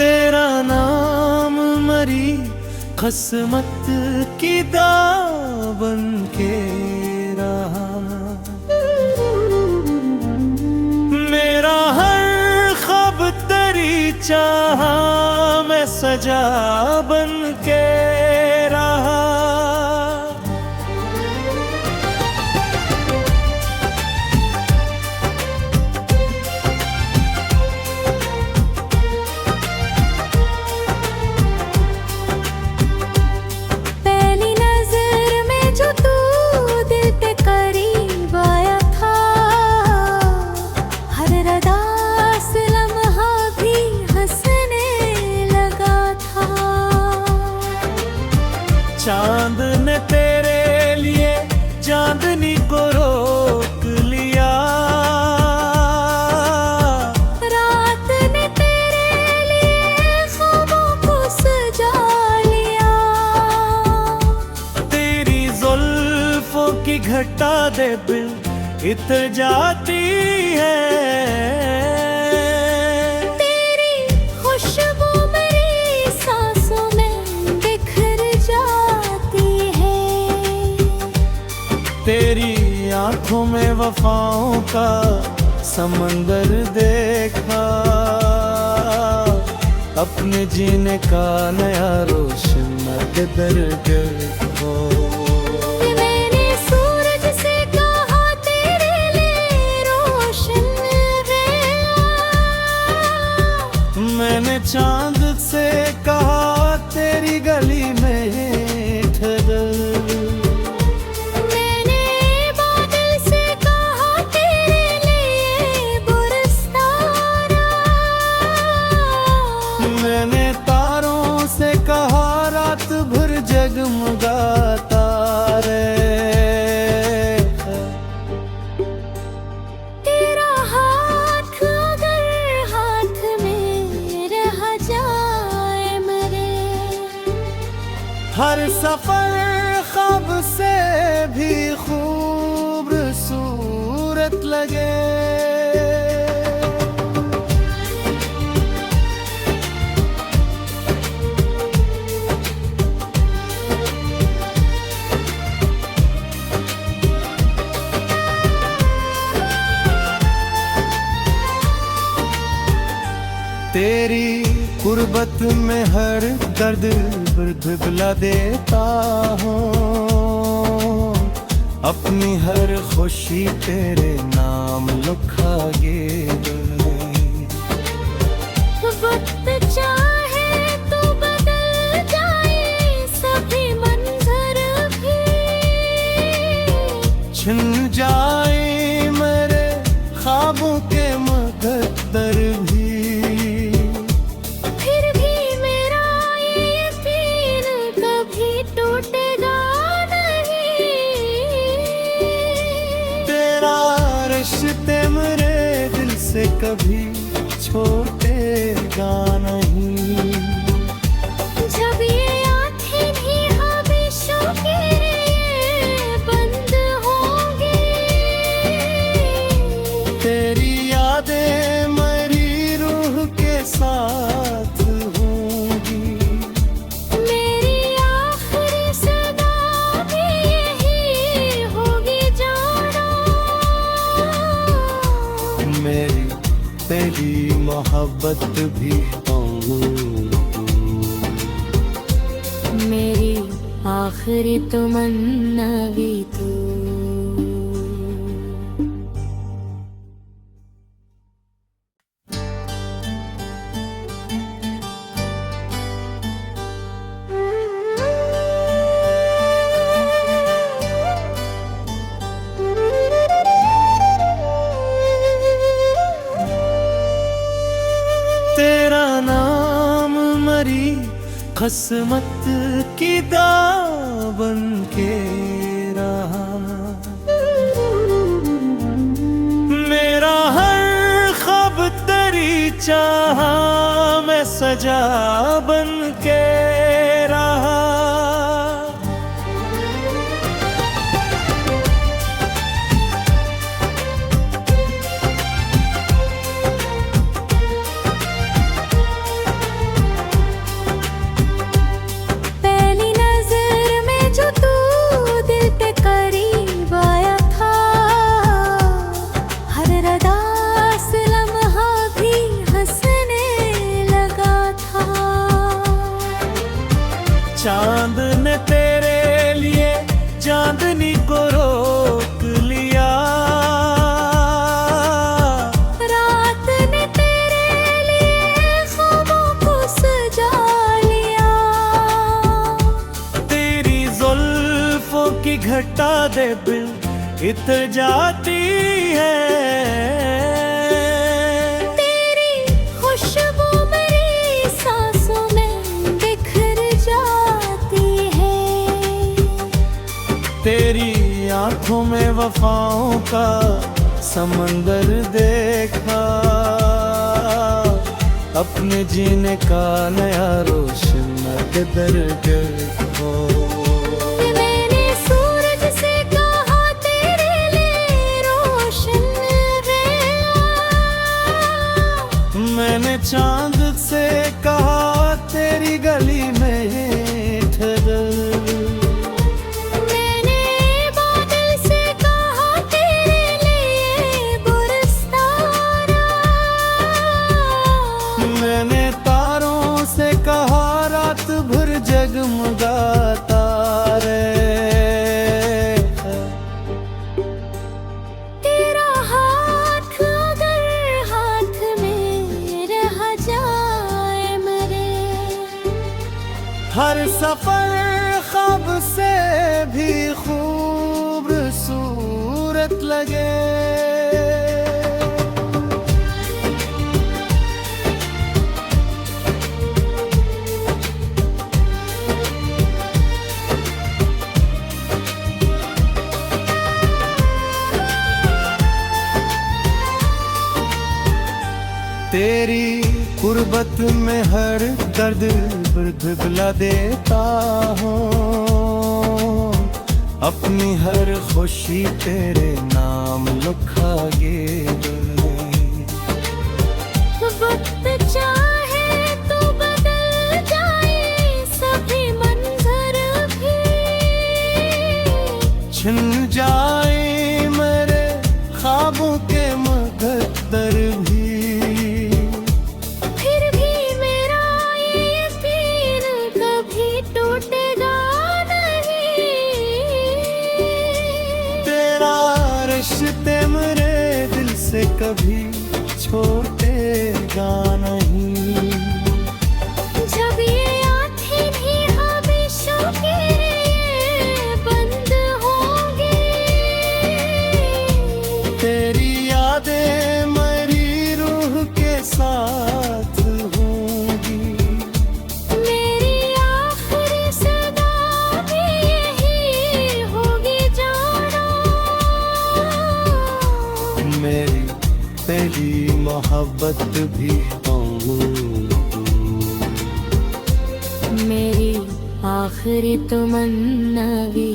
तेरा नाम मरी खसमत की दावन के रहा। मेरा हर ख्वाब तेरी चाहा मैं सजा बन के रहा। चांद ने तेरे लिए चांदनी को रोक लिया। रात ने तेरे लिए ख्वाबों को सजा लिया। तेरी जुल्फों की घटा दे बिल इतर जाती है। तेरी आंखों में वफाओं का समंदर देखा। अपने जीने का नया रोशन दरगर हो। मैंने सूरज से कहा तेरे लिए रोशन रहना। मैंने चांद से कहा तेरी गली में ठहर। जगमगाता रे तेरा हाथ अगर हाथ में रह जाए मरे। हर सफर ख्वाब से भी खूबसूरत लगे। तेरी गुर्बत में हर दर्द भुला देता हूँ। अपनी हर खुशी तेरे नाम लिखागे। वक्त चाहे तो बदल जाए सभी मंजर भी। छिन जाए मेरे ख्वाबों के मुकद्दर भी। रिश्ते मेरे दिल से कभी छूटेगा नहीं। जब ये आँखें भी हमेशा के लिए बंद होंगी। तेरी यादें मेरी रूह के साथ होंगी। मेरी आखिरी सदा भी यही होगी जाना। मेरी तेरी मोहब्बत भी मेरी आखिरी तमन्ना भी तू। तेरा नाम मरी खसमत की दावन के रहा। मेरा हर ख्वाब तेरी चाहा मैं सजा बन के रहा। तेरे लिए चांदनी को रोक लिया, रात ने तेरे लिए ख्वाबों को सजा लिया। तेरी जुल्फों की घटा दे बिल इतर जाती है, तेरी खुशबू मेरी सांसों में बिखर जाती है। तेरी आंखों में वफाओं का समंदर देखा, अपने जीने का नया रोशन दरगर हो। मैंने सूरज से कहा तेरे लिए रोशन रहना, मैंने चांद से कहा तेरी गली में ठहर, मैंने बादल से कहा तेरे लिए गुलस्ताना, मैंने तारों से कहा रात भर जगमगाता रहे। तेरा हाथ अगर हाथ में रह जाए मेरे, हर सफर ख्वाब से भी खूबसूरत लगे। तेरी गुर्बत में हर दर्द भुला देता हूँ, अपनी हर खुशी तेरे नाम लिखाए। वक्त चाहे तो बदल जाए सभी मंजर भी, छिन जाए मेरे ख्वाबों के मुकद्दर भी, फिर भी मेरा ये यकीन कभी टूटेगा नहीं। तेरा रिश्ते मेरे दिल से कभी छोड़ेगा नहीं। जब ये आँखें भी हमेशा के लिए बंद होंगी, तेरी यादें मेरी रूह के साथ होंगी। मेरी आखिरी सदा भी यही होगी जाना, मेरी पहली मोहब्बत भी मेरी आखिरी तमन्ना भी